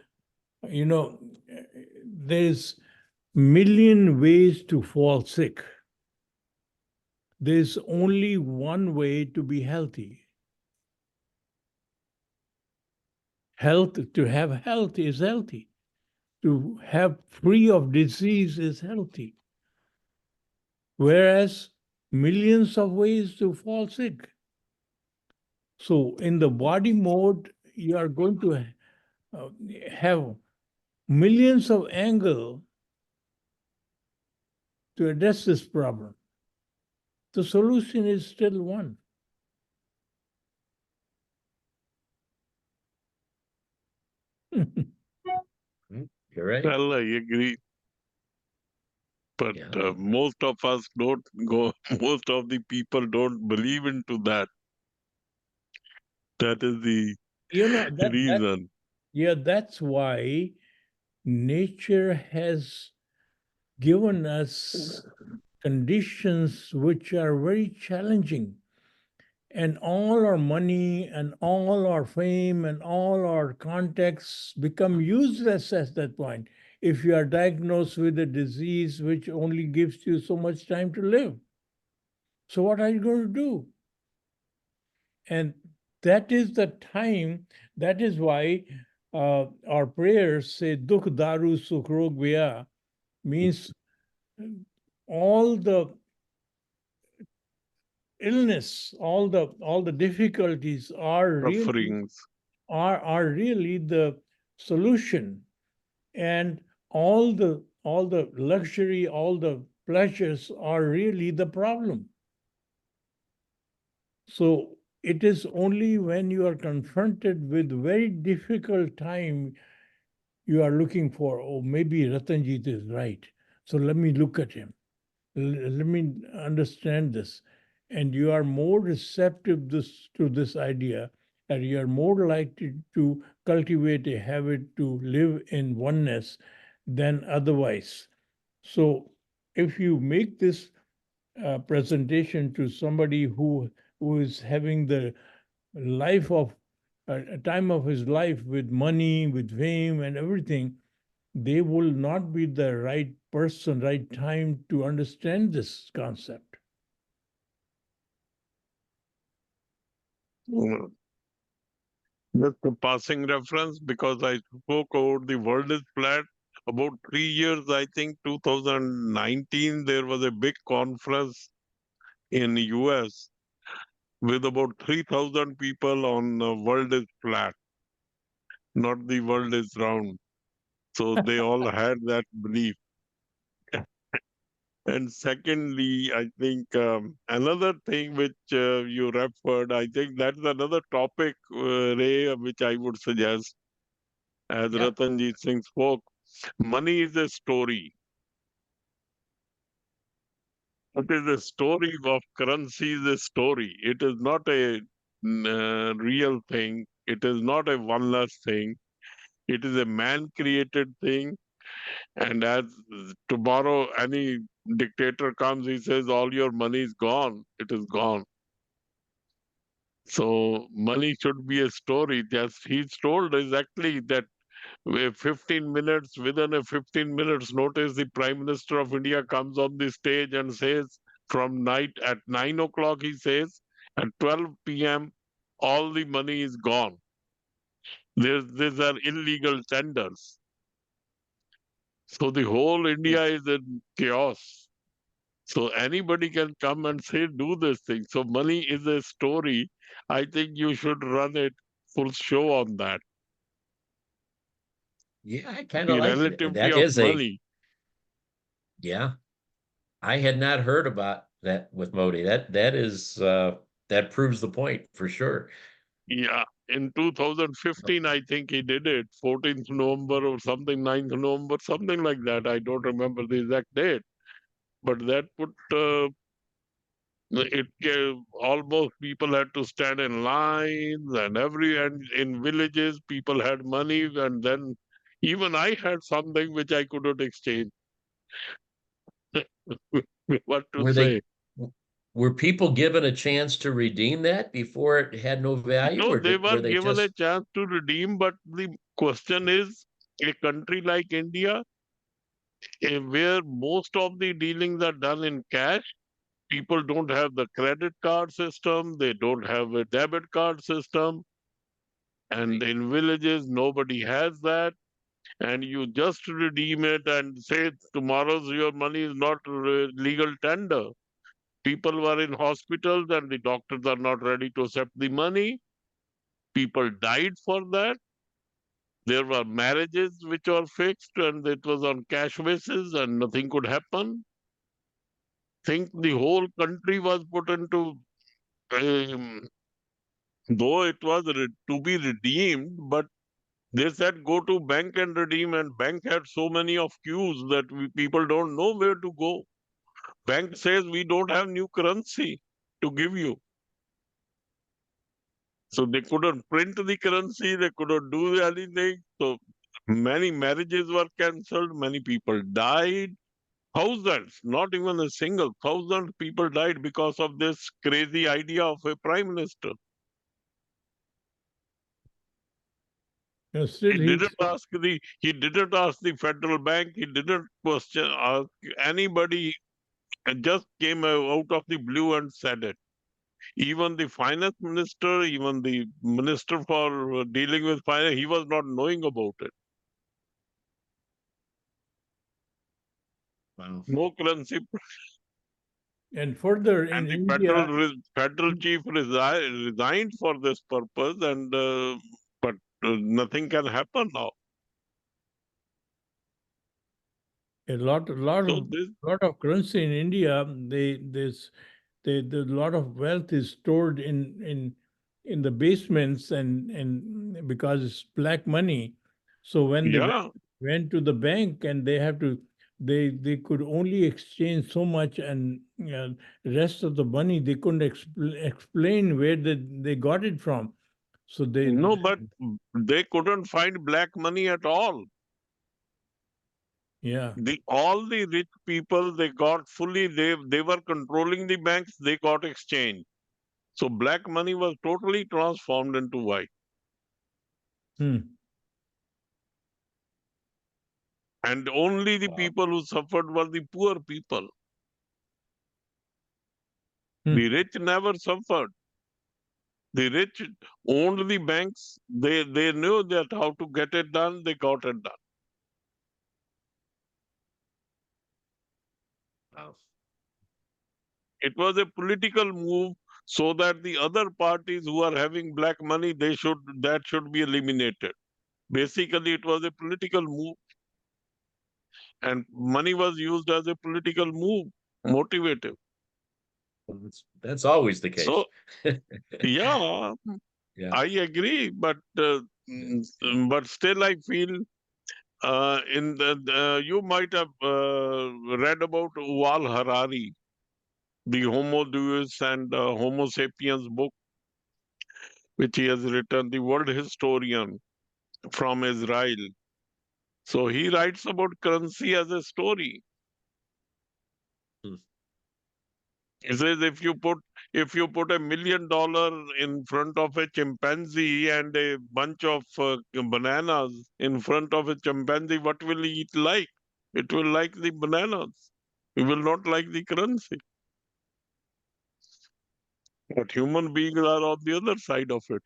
You know, there's million ways to fall sick. There's only one way to be healthy. To have health is healthy. To have free of disease is healthy. Whereas millions of ways to fall sick. So in the body mode, you are going to have millions of angles to address this problem. The solution is still one. You're right. Well, I agree. But Yeah. most of us don't go, most of the people don't believe into that. That is the reason. That's why nature has given us conditions which are very challenging. And all our money and all our fame and all our contacts become useless at that point if you are diagnosed with a disease which only gives you so much time to live. So, what are you going to do? And that is the time, that is why our prayers say, Dukh Daru Sukh Rog Vya, means all the illness, all the difficulties are really Sufferings. are really the solution, and all the luxury, all the pleasures are really the problem. So it is only when you are confronted with very difficult time you are looking for, oh, maybe Ratanjit is right, so let me look at him. Let me understand this. And you are more receptive to this idea, and you are more likely to cultivate a habit to live in oneness than otherwise. So, if you make this presentation to somebody who is having the life of a time of his life with money, with fame, and everything, they will not be the right person, right time to understand this concept. Mm. Just a passing reference, because I spoke about the world is flat. About 3 years, I think 2019, there was a big conference in US with about 3,000 people on world is flat, not the world is round. So they all had that belief. And secondly, I think another thing which you referred, I think that's another topic, Ray, which I would suggest, as Yeah. Ratanjit Singh spoke. Money is a story. It is a story of currency is a story. It is not a real thing. It is not a oneless thing. It is a man-created thing. And as tomorrow any dictator comes, he says, all your money is gone. It is gone. So money should be a story. Just he's told exactly that 15 minutes, within a 15 minutes notice, the Prime Minister of India comes on the stage and says, from night at 9 o'clock, he says, at 12 p.m., all the money is gone. These are illegal tenders. So the whole India is in chaos. So anybody can come and say, do this thing. So money is a story. I think you should run it full show on that. Yeah, I kind of The like relativity that. of Is a, money. yeah. I had not heard about that with Modi. That is that proves the point for sure. Yeah. In 2015, I think he did it, 14th November or something, 9th November, something like that. I don't remember the exact date. But that put it almost people had to stand in lines, and in villages people had money, and then even I had something which I couldn't exchange. What to Were say? they were people given a chance to redeem that before it had no value, No, or they were were they given a just chance to redeem, but the question is, a country like India, where most of the dealings are done in cash, people don't have the credit card system, they don't have a debit card system, and in villages, nobody has that. And you just redeem it and say tomorrow's your money is not legal tender. People were in hospitals and the doctors are not ready to accept the money. People died for that. There were marriages which were fixed and it was on cash basis and nothing could happen. Think the whole country was put into, um, though it was to be redeemed, but they said go to bank and redeem, and bank had so many of queues that people don't know where to go. Bank says we don't have new currency to give you. So they couldn't print the currency, they couldn't do anything. So many marriages were cancelled, many people died. Thousands, not even a single, thousand people died because of this crazy idea of a prime minister. Still, He didn't ask the federal bank, he didn't question ask anybody, and just came out of the blue and said it. Even the finance minister, even the minister for dealing with finance, he was not knowing about it. Wow. No currency, and further in and the India, federal chief resigned for this purpose, and but nothing can happen now. a lot, So this, lot of currency in India, the lot of wealth is stored in the basements and because it's black money. So when they yeah, went to the bank and they could only exchange so much, and rest of the money they couldn't explain where they got it from. So no, but they couldn't find black money at all. yeah. All the rich people they got fully, they were controlling the banks, they got exchange. So black money was totally transformed into white. Hmm. And only the Wow. people who suffered were the poor people. Hmm. The rich never suffered. The rich owned the banks. They knew that how to get it done, they got it done. Wow. It was a political move so that the other parties who are having black money, that should be eliminated. Basically, it was a political move, and money was used as a political move, motivative. Well, that's always the case. So, yeah, Yeah. I agree, but Yeah. Yeah. still, I feel in you might have read about Yuval Harari, the Homo Deus and Homo sapiens book, which he has written, the world historian from Israel. So he writes about currency as a story. Hmm. He says if you put $1 million in front of a chimpanzee and a bunch of bananas in front of a chimpanzee, what will he eat like? It will like the bananas. He will not like the currency. But human beings are on the other side of it.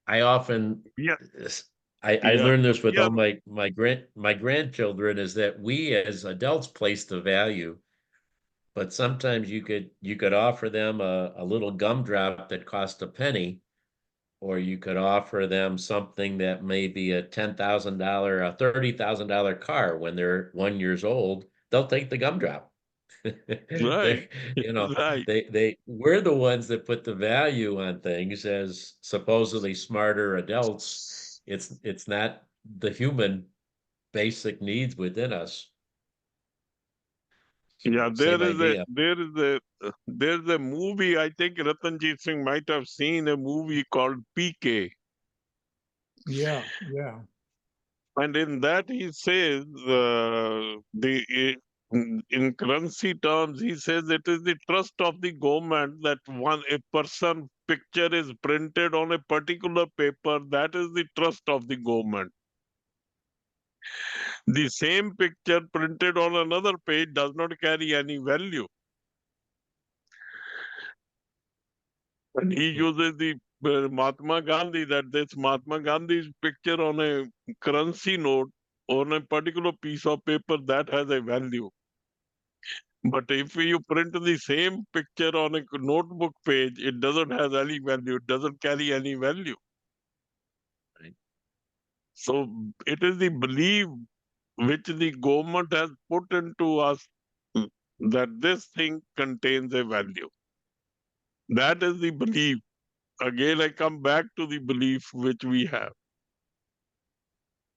I often Yeah, I yeah. learned this with We are, all my grandchildren, is that we as adults place the value, but sometimes you could offer them a little gumdrop that cost a penny, or you could offer them something that may be a $10,000, a $30,000 car when they're 1 years old. They'll take the gumdrop. right, They, you know, right. we're the ones that put the value on things as supposedly smarter adults. It's not the human basic needs within us. Yeah, So same idea. there's a movie I think Ratanjit Singh might have seen a movie called PK, Yeah. and in that he says the in currency terms, he says it is the trust of the government that a person picture is printed on a particular paper. That is the trust of the government. The same picture printed on another page does not carry any value. And he uses the Mahatma Gandhi, that this Mahatma Gandhi's picture on a currency note on a particular piece of paper that has a value. But if you print the same picture on a notebook page, it doesn't have any value. It doesn't carry any value. Right. So it is the belief which the government has put into us that this thing contains a value. That is the belief. Again, I come back to the belief which we have.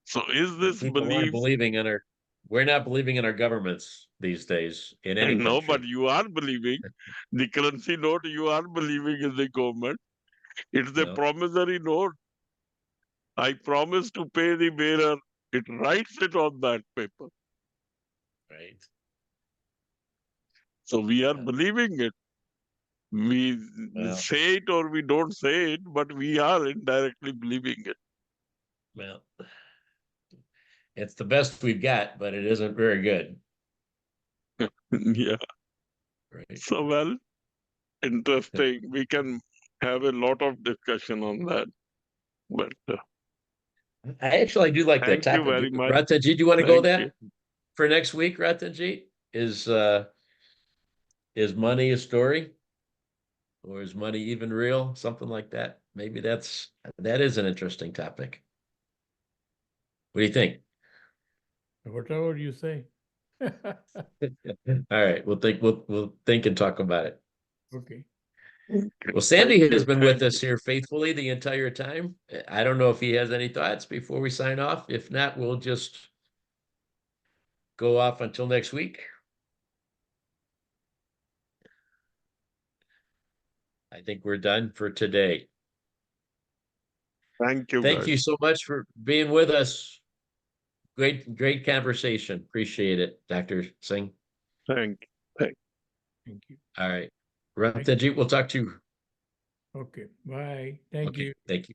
So is this People aren't belief? believing in our, we're not believing in our governments these days in any No, but country. you are believing. The currency note, you are believing in the government. It's a No. promissory note. I promise to pay the bearer. It writes it on that paper. Right. So we are Yeah. believing it. We Well, say it or we don't say it, but we are indirectly believing it. well, it's the best we've got, but it isn't very good. Yeah. Right. So, well, interesting. We can have a lot of discussion on that. But I actually do like that thank you topic. very much. Ratanjit, do you want to go Thank that you. for next week, Ratanjit? Is money a story? Or is money even real? Something like that. Maybe that is an interesting topic. What do you think? Whatever you say. All right, we'll think and talk about it. Okay. Well, Sandy Thank has you. been Thank with us here faithfully the entire time. I don't know if he has any thoughts before we sign off. If not, we'll just go off until next week. I think we're done for today. Thank you, Thank you guys. so much for being with us. Great conversation. Appreciate it, Dr. Singh. Thank you. Thank you. All right. Ratanjit, we'll talk to you. Okay. Bye. Thank Okay, you. thank you.